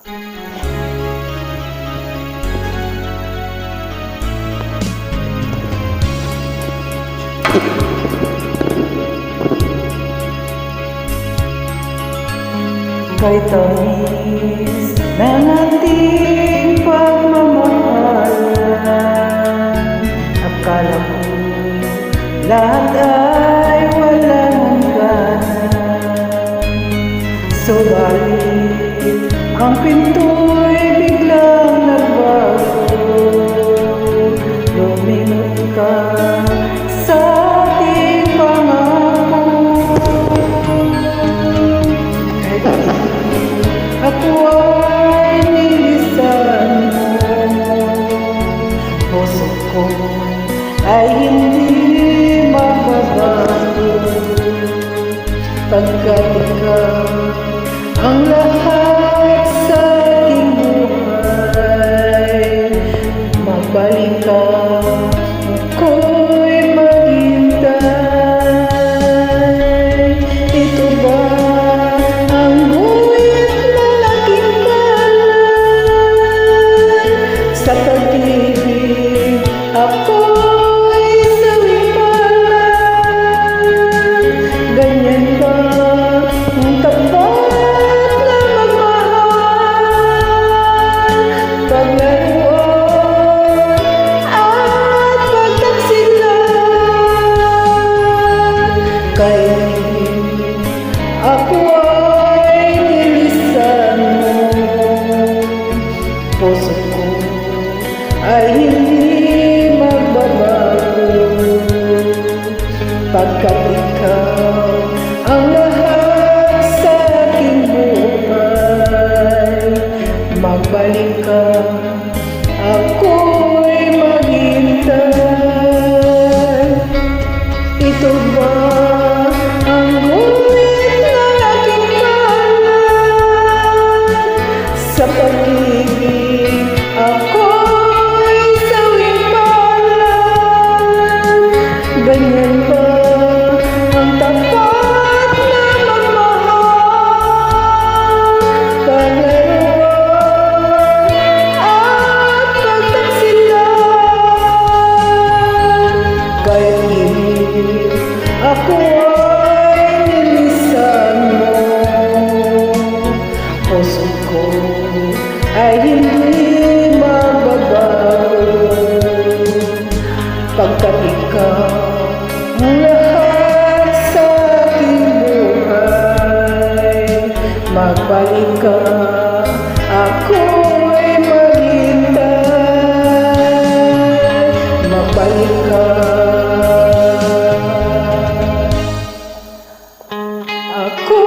Kay tamis ng ating pagmamahalan, akala ko lahat ay walang hangganan. Subalit ang pinto'y biglang nagbago, luminot ka sa ating pangako. Ako ay nilisan mo, puso ko ay hindi mababago, pagkat ikaw ang lahat sa aking buhay. Magbalik ka, ako'y maghintay. Ito ba ang guhit ng aking balat? Sa pag-ibig ako'y sawing balat. Ganyan ba ang tapat na magmahal? Paglaruan at pagtaksilan, kaya ako ay nilisan mo. Puso ko ay hindi magbabago, pagkat ikaw ang lahat sa aking buhay. Magbalik ka, ako'y maghintay. Ito ba ang guhit ng aking balat? Sa pag-ibig ako'y sawing balat. Ganyan ba ang tapat na magmahal? Paglaruan at pagtaksilan, kahit ibig ako ay nilisan mo. Puso ko ay hindi magbabago, pagkat ikaw ang lahat sa aking buhay. Magbalik ka, ako'y maghintay. Magbalik ka, ako